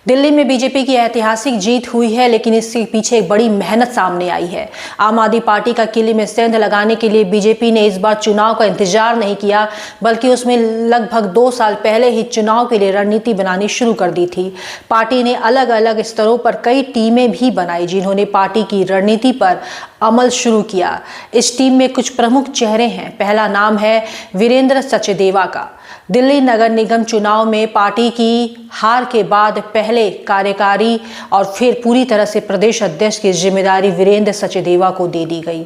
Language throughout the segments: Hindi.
दिल्ली में बीजेपी की ऐतिहासिक जीत हुई है, लेकिन इसके पीछे एक बड़ी मेहनत सामने आई है। आम आदमी पार्टी का किले में सेंध लगाने के लिए बीजेपी ने इस बार चुनाव का इंतजार नहीं किया, बल्कि उसमें लगभग 2 साल पहले ही चुनाव के लिए रणनीति बनानी शुरू कर दी थी। पार्टी ने अलग अलग स्तरों पर कई टीमें भी बनाई, जिन्होंने पार्टी की रणनीति पर अमल शुरू किया। इस टीम में कुछ प्रमुख चेहरे हैं। पहला नाम है वीरेंद्र सचदेवा का। दिल्ली नगर निगम चुनाव में पार्टी की हार के बाद पहले कार्यकारी और फिर पूरी तरह से प्रदेश अध्यक्ष की जिम्मेदारी वीरेंद्र सचदेवा को दे दी गई।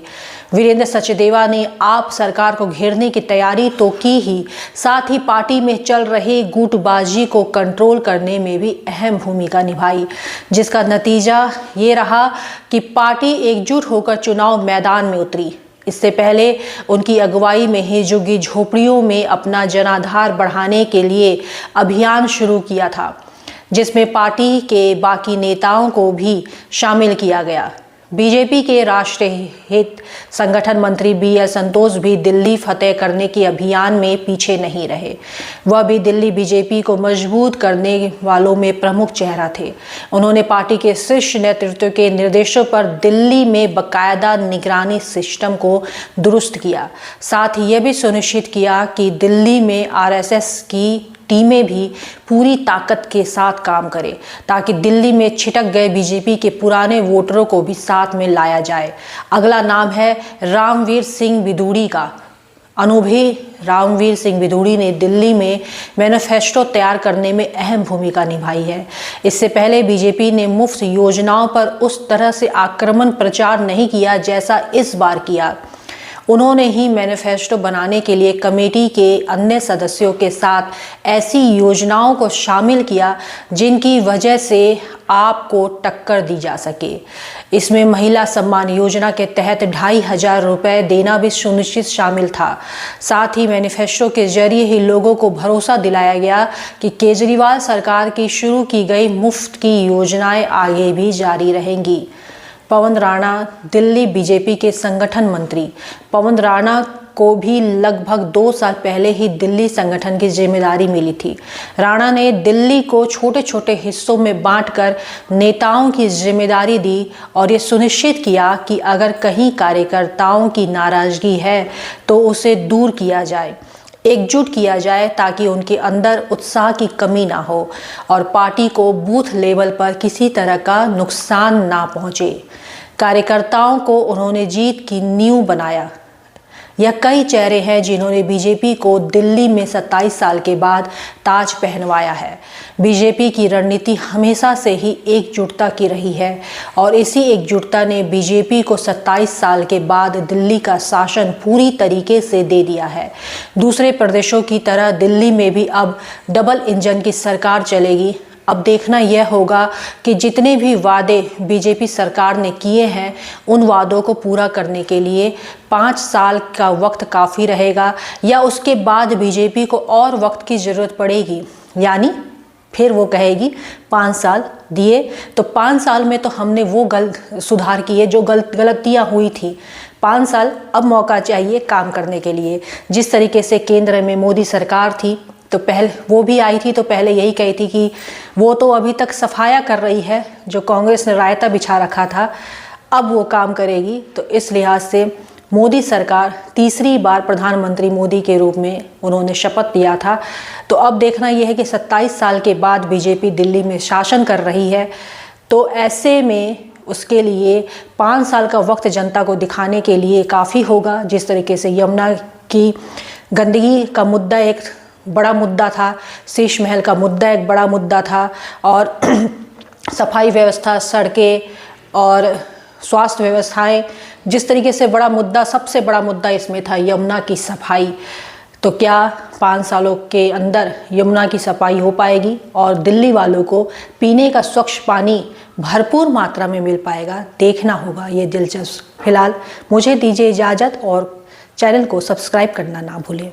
वीरेंद्र सचदेवा ने आप सरकार को घेरने की तैयारी तो की ही, साथ ही पार्टी में चल रही गुटबाजी को कंट्रोल करने में भी अहम भूमिका निभाई, जिसका नतीजा ये रहा कि पार्टी एकजुट होकर चुनाव मैदान में उतरी। इससे पहले उनकी अगुवाई में ही झुग्गी झोपड़ियों में अपना जनाधार बढ़ाने के लिए अभियान शुरू किया था, जिसमें पार्टी के बाकी नेताओं को भी शामिल किया गया। बीजेपी के राष्ट्रीय हित संगठन मंत्री BL संतोष भी दिल्ली फतेह करने के अभियान में पीछे नहीं रहे। वह भी दिल्ली बीजेपी को मजबूत करने वालों में प्रमुख चेहरा थे। उन्होंने पार्टी के शीर्ष नेतृत्व के निर्देशों पर दिल्ली में बाकायदा निगरानी सिस्टम को दुरुस्त किया। साथ ही यह भी सुनिश्चित किया कि दिल्ली में RSS की टीमें भी पूरी ताकत के साथ काम करें, ताकि दिल्ली में छिटक गए बीजेपी के पुराने वोटरों को भी साथ में लाया जाए। अगला नाम है रामवीर सिंह बिधूड़ी का। अनुभवी रामवीर सिंह बिधूड़ी ने दिल्ली में मैनिफेस्टो तैयार करने में अहम भूमिका निभाई है। इससे पहले बीजेपी ने मुफ्त योजनाओं पर उस तरह से आक्रामक प्रचार नहीं किया जैसा इस बार किया। उन्होंने ही मैनिफेस्टो बनाने के लिए कमेटी के अन्य सदस्यों के साथ ऐसी योजनाओं को शामिल किया जिनकी वजह से आपको टक्कर दी जा सके। इसमें महिला सम्मान योजना के तहत 2500 रुपये देना भी सुनिश्चित शामिल था। साथ ही मैनिफेस्टो के जरिए ही लोगों को भरोसा दिलाया गया कि केजरीवाल सरकार की शुरू की गई मुफ्त की योजनाएं आगे भी जारी रहेंगी। पवन राणा दिल्ली बीजेपी के संगठन मंत्री। पवन राणा को भी लगभग 2 साल पहले ही दिल्ली संगठन की जिम्मेदारी मिली थी। राणा ने दिल्ली को छोटे छोटे हिस्सों में बांटकर नेताओं की जिम्मेदारी दी और ये सुनिश्चित किया कि अगर कहीं कार्यकर्ताओं की नाराजगी है तो उसे दूर किया जाए, एकजुट किया जाए, ताकि उनके अंदर उत्साह की कमी ना हो और पार्टी को बूथ लेवल पर किसी तरह का नुकसान ना पहुंचे। कार्यकर्ताओं को उन्होंने जीत की नींव बनाया। यह कई चेहरे हैं जिन्होंने बीजेपी को दिल्ली में 27 साल के बाद ताज पहनवाया है। बीजेपी की रणनीति हमेशा से ही एकजुटता की रही है और इसी एकजुटता ने बीजेपी को 27 साल के बाद दिल्ली का शासन पूरी तरीके से दे दिया है। दूसरे प्रदेशों की तरह दिल्ली में भी अब डबल इंजन की सरकार चलेगी। अब देखना यह होगा कि जितने भी वादे बीजेपी सरकार ने किए हैं, उन वादों को पूरा करने के लिए 5 साल का वक्त काफ़ी रहेगा या उसके बाद बीजेपी को और वक्त की ज़रूरत पड़ेगी। यानी फिर वो कहेगी 5 साल दिए तो 5 साल में तो हमने वो सुधार किए जो गलतियाँ हुई थी। 5 साल अब मौका चाहिए काम करने के लिए। जिस तरीके से केंद्र में मोदी सरकार थी तो पहले वो भी आई थी तो पहले यही कही थी कि वो तो अभी तक सफाया कर रही है, जो कांग्रेस ने रायता बिछा रखा था, अब वो काम करेगी। तो इस लिहाज से मोदी सरकार तीसरी बार प्रधानमंत्री मोदी के रूप में उन्होंने शपथ लिया था। तो अब देखना यह है कि 27 साल के बाद बीजेपी दिल्ली में शासन कर रही है, तो ऐसे में उसके लिए 5 साल का वक्त जनता को दिखाने के लिए काफ़ी होगा। जिस तरीके से यमुना की गंदगी का मुद्दा एक बड़ा मुद्दा था, शीश महल का मुद्दा एक बड़ा मुद्दा था, और सफाई व्यवस्था, सड़कें और स्वास्थ्य व्यवस्थाएं, जिस तरीके से बड़ा मुद्दा, सबसे बड़ा मुद्दा इसमें था यमुना की सफाई। तो क्या 5 सालों के अंदर यमुना की सफाई हो पाएगी और दिल्ली वालों को पीने का स्वच्छ पानी भरपूर मात्रा में मिल पाएगा? देखना होगा, ये दिलचस्प। फिलहाल मुझे दीजिए इजाज़त और चैनल को सब्सक्राइब करना ना भूलें।